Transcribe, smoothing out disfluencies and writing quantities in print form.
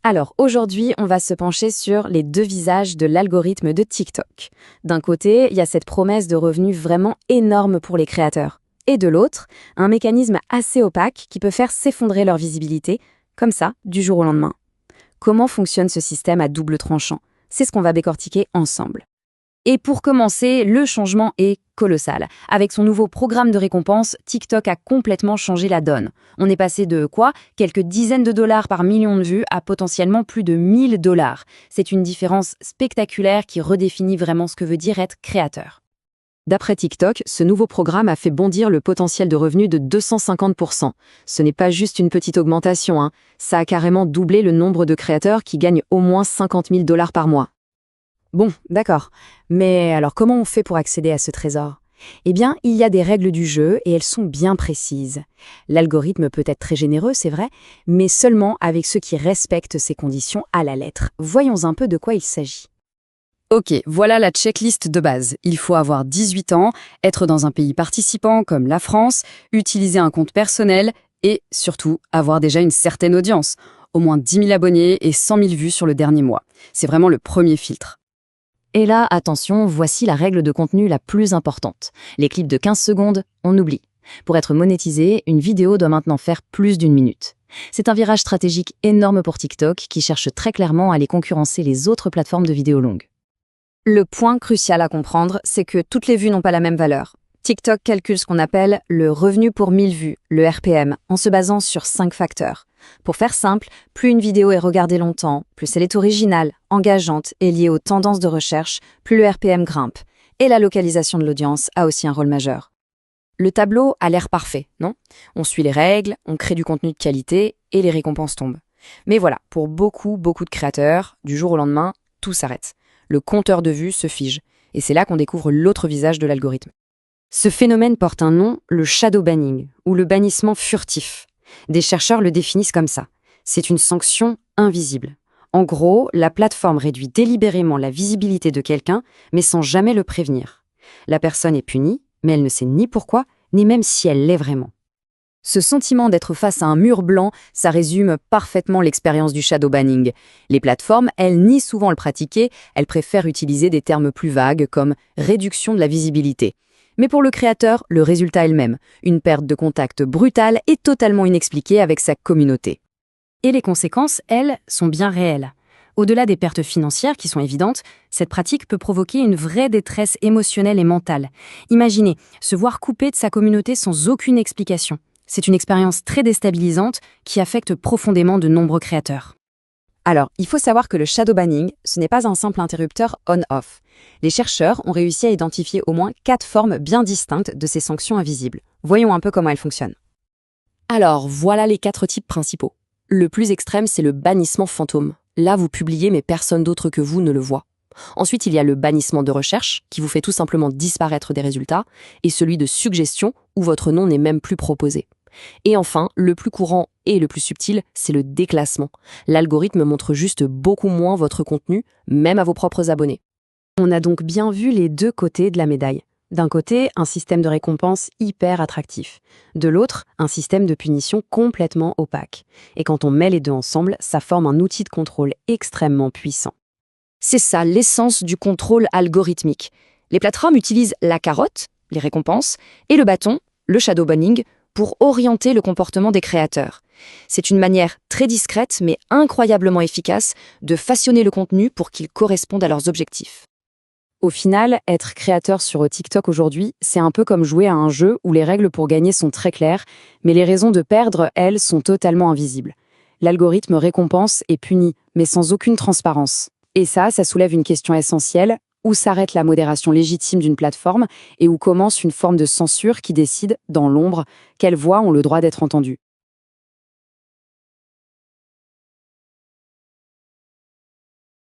Alors aujourd'hui, on va se pencher sur les deux visages de l'algorithme de TikTok. D'un côté, il y a cette promesse de revenus vraiment énorme pour les créateurs. Et de l'autre, un mécanisme assez opaque qui peut faire s'effondrer leur visibilité, comme ça, du jour au lendemain. Comment fonctionne ce système à double tranchant? C'est ce qu'on va décortiquer ensemble. Et pour commencer, le changement est colossal. Avec son nouveau programme de récompense, TikTok a complètement changé la donne. On est passé de quoi? Quelques dizaines de dollars par million de vues à potentiellement plus de 1000 dollars. C'est une différence spectaculaire qui redéfinit vraiment ce que veut dire être créateur. D'après TikTok, ce nouveau programme a fait bondir le potentiel de revenus de 250%. Ce n'est pas juste une petite augmentation, hein. Ça a carrément doublé le nombre de créateurs qui gagnent au moins 50 000 dollars par mois. Bon, d'accord. Mais alors comment on fait pour accéder à ce trésor? Eh bien, il y a des règles du jeu et elles sont bien précises. L'algorithme peut être très généreux, c'est vrai, mais seulement avec ceux qui respectent ces conditions à la lettre. Voyons un peu de quoi il s'agit. Ok, voilà la checklist de base. Il faut avoir 18 ans, être dans un pays participant comme la France, utiliser un compte personnel et, surtout, avoir déjà une certaine audience. Au moins 10 000 abonnés et 100 000 vues sur le dernier mois. C'est vraiment le premier filtre. Et là, attention, voici la règle de contenu la plus importante. Les clips de 15 secondes, on oublie. Pour être monétisé, une vidéo doit maintenant faire plus d'1 minute. C'est un virage stratégique énorme pour TikTok qui cherche très clairement à aller concurrencer les autres plateformes de vidéos longues. Le point crucial à comprendre, c'est que toutes les vues n'ont pas la même valeur. TikTok calcule ce qu'on appelle le revenu pour 1000 vues, le RPM, en se basant sur 5 facteurs. Pour faire simple, plus une vidéo est regardée longtemps, plus elle est originale, engageante et liée aux tendances de recherche, plus le RPM grimpe. Et la localisation de l'audience a aussi un rôle majeur. Le tableau a l'air parfait, non? On suit les règles, on crée du contenu de qualité et les récompenses tombent. Mais voilà, pour beaucoup de créateurs, du jour au lendemain, tout s'arrête. Le compteur de vues se fige. Et c'est là qu'on découvre l'autre visage de l'algorithme. Ce phénomène porte un nom, le shadow banning, ou le bannissement furtif. Des chercheurs le définissent comme ça. C'est une sanction invisible. En gros, la plateforme réduit délibérément la visibilité de quelqu'un, mais sans jamais le prévenir. La personne est punie, mais elle ne sait ni pourquoi, ni même si elle l'est vraiment. Ce sentiment d'être face à un mur blanc, ça résume parfaitement l'expérience du shadow banning. Les plateformes, elles nient souvent le pratiquer, elles préfèrent utiliser des termes plus vagues comme réduction de la visibilité. Mais pour le créateur, le résultat est le même, une perte de contact brutale et totalement inexpliquée avec sa communauté. Et les conséquences, elles, sont bien réelles. Au-delà des pertes financières qui sont évidentes, cette pratique peut provoquer une vraie détresse émotionnelle et mentale. Imaginez, se voir coupé de sa communauté sans aucune explication. C'est une expérience très déstabilisante qui affecte profondément de nombreux créateurs. Alors, il faut savoir que le shadow banning, ce n'est pas un simple interrupteur on-off. Les chercheurs ont réussi à identifier au moins 4 formes bien distinctes de ces sanctions invisibles. Voyons un peu comment elles fonctionnent. Alors, voilà les 4 types principaux. Le plus extrême, c'est le bannissement fantôme. Là, vous publiez, mais personne d'autre que vous ne le voit. Ensuite, il y a le bannissement de recherche, qui vous fait tout simplement disparaître des résultats, et celui de suggestion, où votre nom n'est même plus proposé. Et enfin, le plus courant et le plus subtil, c'est le déclassement. L'algorithme montre juste beaucoup moins votre contenu, même à vos propres abonnés. On a donc bien vu les deux côtés de la médaille. D'un côté, un système de récompense hyper attractif. De l'autre, un système de punition complètement opaque. Et quand on met les deux ensemble, ça forme un outil de contrôle extrêmement puissant. C'est ça l'essence du contrôle algorithmique. Les plateformes utilisent la carotte, les récompenses, et le bâton, le shadow banning, pour orienter le comportement des créateurs. C'est une manière très discrète mais incroyablement efficace de façonner le contenu pour qu'il corresponde à leurs objectifs. Au final, être créateur sur TikTok aujourd'hui, c'est un peu comme jouer à un jeu où les règles pour gagner sont très claires, mais les raisons de perdre, elles, sont totalement invisibles. L'algorithme récompense et punit, mais sans aucune transparence. Et ça soulève une question essentielle. Où s'arrête la modération légitime d'une plateforme et où commence une forme de censure qui décide, dans l'ombre, quelles voix ont le droit d'être entendues.